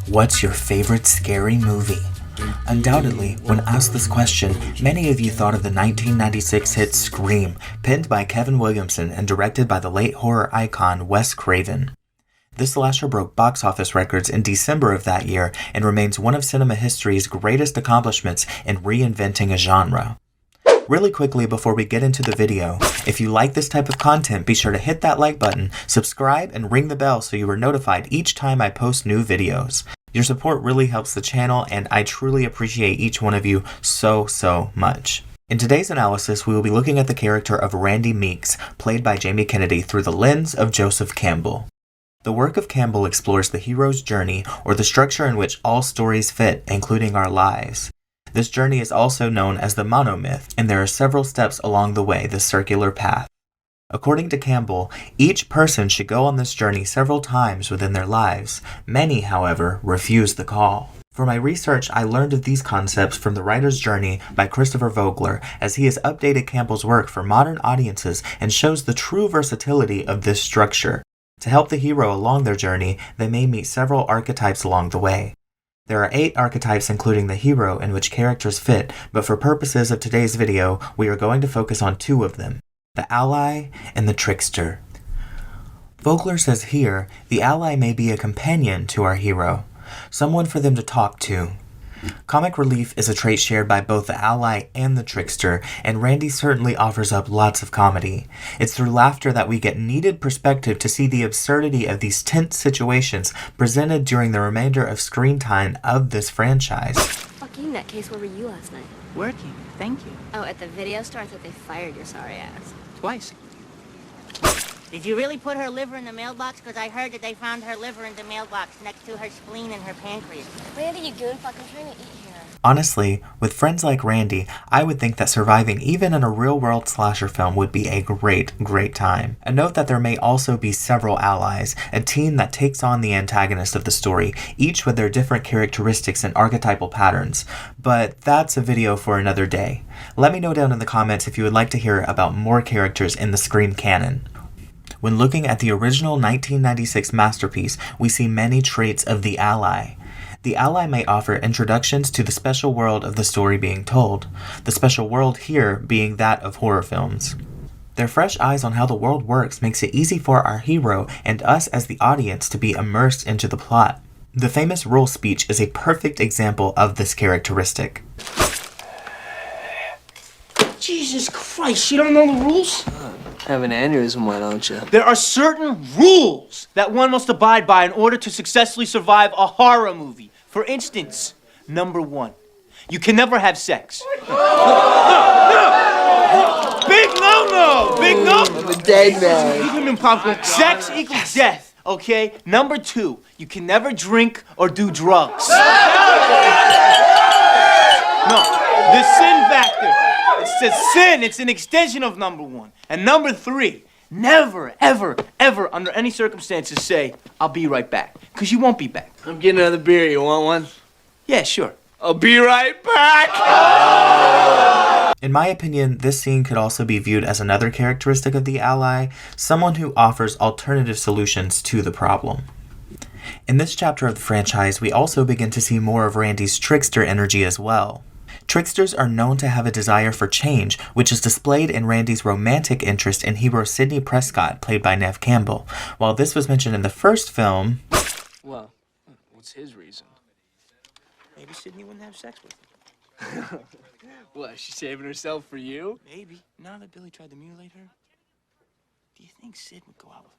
What's your favorite scary movie? Undoubtedly, when asked this question, many of you thought of the 1996 hit Scream, penned by Kevin Williamson and directed by the late horror icon Wes Craven. This slasher broke box office records in December of that year and remains one of cinema history's greatest accomplishments in reinventing a genre. Really quickly before we get into the video, if you like this type of content, be sure to hit that like button, subscribe, and ring the bell so you are notified each time I post new videos. Your support really helps the channel, and I truly appreciate each one of you so much. In today's analysis, we will be looking at the character of Randy Meeks, played by Jamie Kennedy, through the lens of Joseph Campbell. The work of Campbell explores the hero's journey, or the structure in which all stories fit, including our lives. This journey is also known as the monomyth, and there are several steps along the way, the circular path. According to Campbell, each person should go on this journey several times within their lives. Many, however, refuse the call. For my research, I learned of these concepts from The Writer's Journey by Christopher Vogler, as he has updated Campbell's work for modern audiences and shows the true versatility of this structure. To help the hero along their journey, they may meet several archetypes along the way. There are 8 archetypes including the hero in which characters fit, but for purposes of today's video, we are going to focus on 2 of them, the ally and the trickster. Vogler says here, the ally may be a companion to our hero, someone for them to talk to. Comic relief is a trait shared by both the ally and the trickster, and Randy certainly offers up lots of comedy. It's through laughter that we get needed perspective to see the absurdity of these tense situations presented during the remainder of screen time of this franchise. Fuck you, nutcase. Where were you last night? Working, thank you. Oh, at the video store? I thought they fired your sorry ass. Twice. Did you really put her liver in the mailbox? Because I heard that they found her liver in the mailbox next to her spleen and her pancreas. Randy, you goon fuck, I'm trying to eat here. Honestly, with friends like Randy, I would think that surviving even in a real-world slasher film would be a great time. A note that there may also be several allies, a team that takes on the antagonist of the story, each with their different characteristics and archetypal patterns. But that's a video for another day. Let me know down in the comments if you would like to hear about more characters in the Scream canon. When looking at the original 1996 masterpiece, we see many traits of the ally. The ally may offer introductions to the special world of the story being told, the special world here being that of horror films. Their fresh eyes on how the world works makes it easy for our hero and us as the audience to be immersed into the plot. The famous rule speech is a perfect example of this characteristic. Jesus Christ, you don't know the rules? Have an aneurysm, why don't you? There are certain rules that one must abide by in order to successfully survive a horror movie. For instance, number 1, you can never have sex. No. Big no-no! Big no! I'm a dead man. Sex equals death, okay? Number 2, you can never drink or do drugs. No, the sin factor. It's a sin. It's an extension of number 1. And number 3, never, ever, under any circumstances say, I'll be right back. Because you won't be back. I'm getting another beer. You want one? Yeah, sure. I'll be right back! In my opinion, this scene could also be viewed as another characteristic of the ally, someone who offers alternative solutions to the problem. In this chapter of the franchise, we also begin to see more of Randy's trickster energy as well. Tricksters are known to have a desire for change, which is displayed in Randy's romantic interest in hero Sidney Prescott, played by Neve Campbell. While this was mentioned in the first film... Well, what's his reason? Maybe Sidney wouldn't have sex with him. What, she's saving herself for you? Maybe. Now that Billy tried to mutilate her, do you think Sid would go out with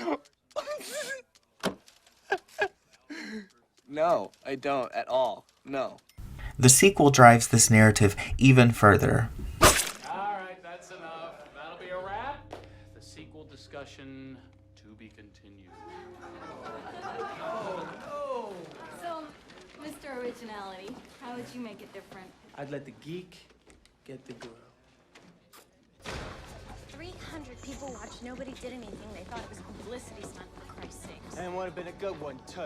me? No, I don't at all. No. The sequel drives this narrative even further. Alright, that's enough. That'll be a wrap. The sequel discussion to be continued. So, Mr. Originality, how would you make it different? I'd let the geek get the girl. 300 people watched. Nobody did anything. They thought it was a publicity stunt, for Christ's sakes. And it would have been a good one, too.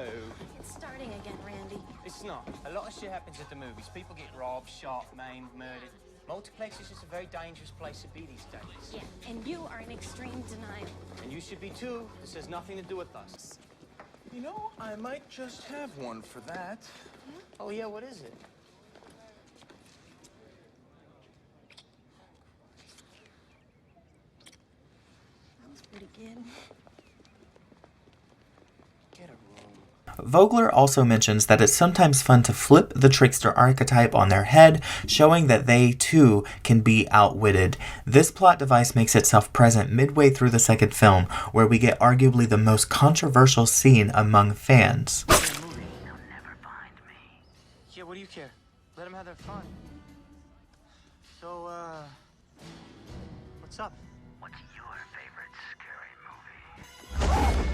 It's starting again, Randy. It's not. A lot of shit happens at the movies. People get robbed, shot, maimed, murdered. Multiplex is just a very dangerous place to be these days. Yeah, and you are in extreme denial. And you should be too. This has nothing to do with us. You know, I might just have one for that. Oh yeah, what is it? That was pretty good. Get a room. Vogler also mentions that it's sometimes fun to flip the trickster archetype on their head, showing that they too can be outwitted. This plot device makes itself present midway through the second film, where we get arguably the most controversial scene among fans. Yeah, what do you care? Let them have their fun. So, what's up? What's your favorite scary movie?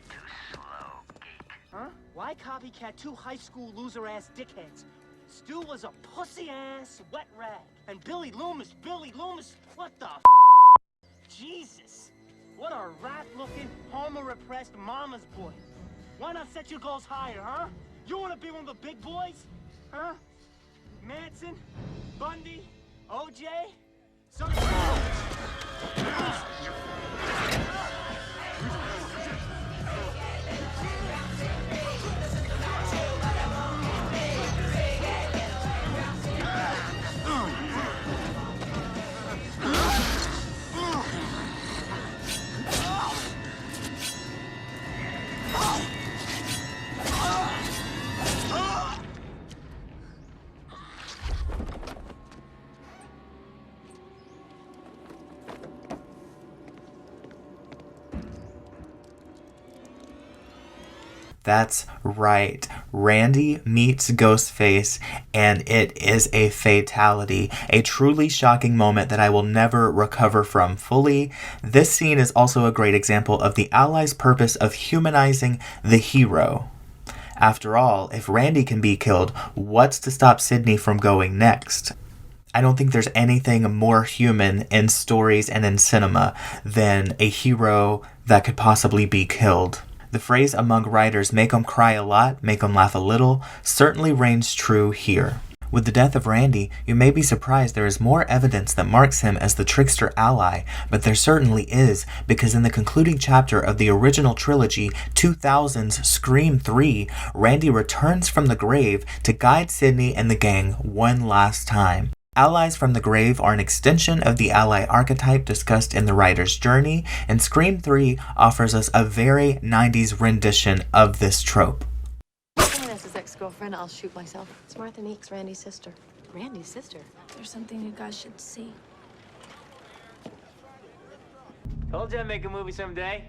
Too slow, geek. Huh? Why copycat two high school loser-ass dickheads? Stu was a pussy-ass wet rag. And Billy Loomis, what the f***? Jesus! What a rat-looking, homo-repressed mama's boy. Why not set your goals higher, huh? You wanna be one of the big boys? Huh? Manson? Bundy? OJ? Some... That's right. Randy meets Ghostface, and it is a fatality. A truly shocking moment that I will never recover from fully. This scene is also a great example of the Allies' purpose of humanizing the hero. After all, if Randy can be killed, what's to stop Sidney from going next? I don't think there's anything more human in stories and in cinema than a hero that could possibly be killed. The phrase among writers, make 'em cry a lot, make 'em laugh a little, certainly reigns true here. With the death of Randy, you may be surprised there is more evidence that marks him as the trickster ally, but there certainly is, because in the concluding chapter of the original trilogy, 2000's Scream 3, Randy returns from the grave to guide Sidney and the gang one last time. Allies from the grave are an extension of the ally archetype discussed in The Writer's Journey, and Scream 3 offers us a very 90s rendition of this trope. Someone as his ex-girlfriend, I'll shoot myself. It's Martha Meeks, Randy's sister. Randy's sister? There's something you guys should see. Told you I'd make a movie someday.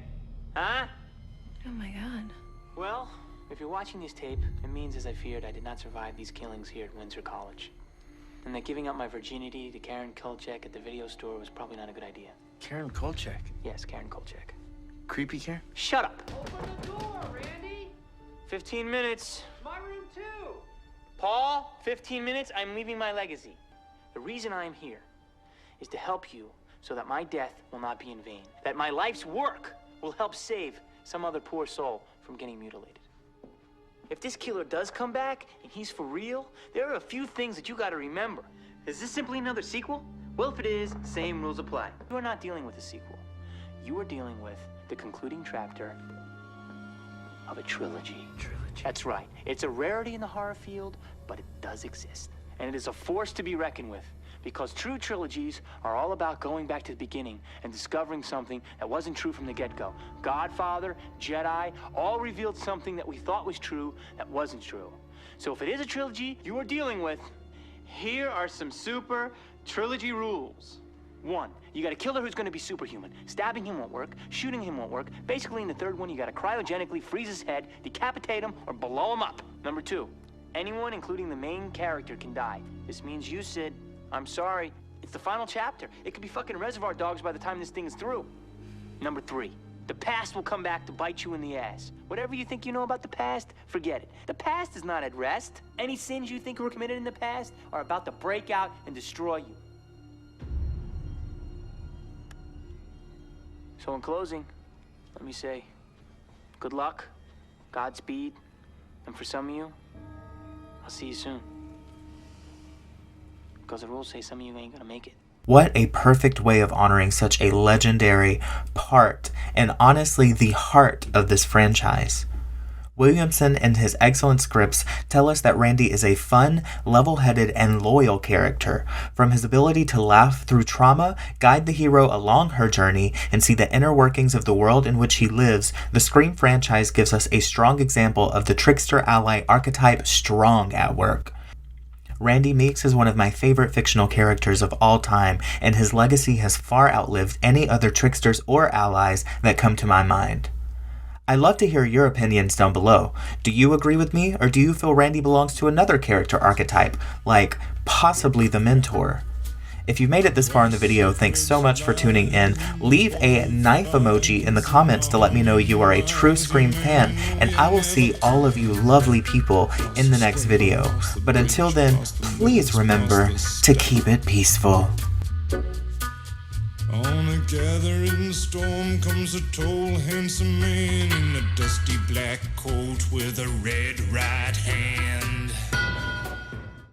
Huh? Oh my god. Well, if you're watching this tape, it means, as I feared, I did not survive these killings here at Windsor College. And that giving up my virginity to Karen Kolchak at the video store was probably not a good idea. Karen Kolchak. Yes, Karen Kolchak. Creepy Karen? Shut up! Open the door, Randy! 15 minutes. My room too! Paul, 15 minutes, I'm leaving my legacy. The reason I'm here is to help you so that my death will not be in vain. That my life's work will help save some other poor soul from getting mutilated. If this killer does come back, and he's for real, there are a few things that you gotta remember. Is this simply another sequel? Well, if it is, same rules apply. You are not dealing with a sequel. You are dealing with the concluding chapter of a trilogy. That's right. It's a rarity in the horror field, but it does exist. And it is a force to be reckoned with. Because true trilogies are all about going back to the beginning and discovering something that wasn't true from the get-go. Godfather, Jedi, all revealed something that we thought was true that wasn't true. So if it is a trilogy you are dealing with, here are some super trilogy rules. 1, you got a killer who's gonna be superhuman. Stabbing him won't work, shooting him won't work. Basically, in the third one, you gotta cryogenically freeze his head, decapitate him, or blow him up. Number 2, anyone, including the main character, can die. This means you, Sid. I'm sorry, it's the final chapter. It could be fucking Reservoir Dogs by the time this thing is through. Number 3, the past will come back to bite you in the ass. Whatever you think you know about the past, forget it. The past is not at rest. Any sins you think were committed in the past are about to break out and destroy you. So in closing, let me say, good luck, Godspeed, and for some of you, I'll see you soon. because the rules say some of you ain't gonna make it. What a perfect way of honoring such a legendary part, and honestly the heart of this franchise. Williamson and his excellent scripts tell us that Randy is a fun, level-headed, and loyal character. From his ability to laugh through trauma, guide the hero along her journey, and see the inner workings of the world in which he lives, the Scream franchise gives us a strong example of the trickster ally archetype strong at work. Randy Meeks is one of my favorite fictional characters of all time, and his legacy has far outlived any other tricksters or allies that come to my mind. I'd love to hear your opinions down below. Do you agree with me, or do you feel Randy belongs to another character archetype, like possibly the mentor? If you've made it this far in the video, thanks so much for tuning in. Leave a knife emoji in the comments to let me know you are a true Scream fan, and I will see all of you lovely people in the next video. But until then, please remember to keep it peaceful. On a gathering storm comes a tall, handsome man in a dusty black coat with a red right.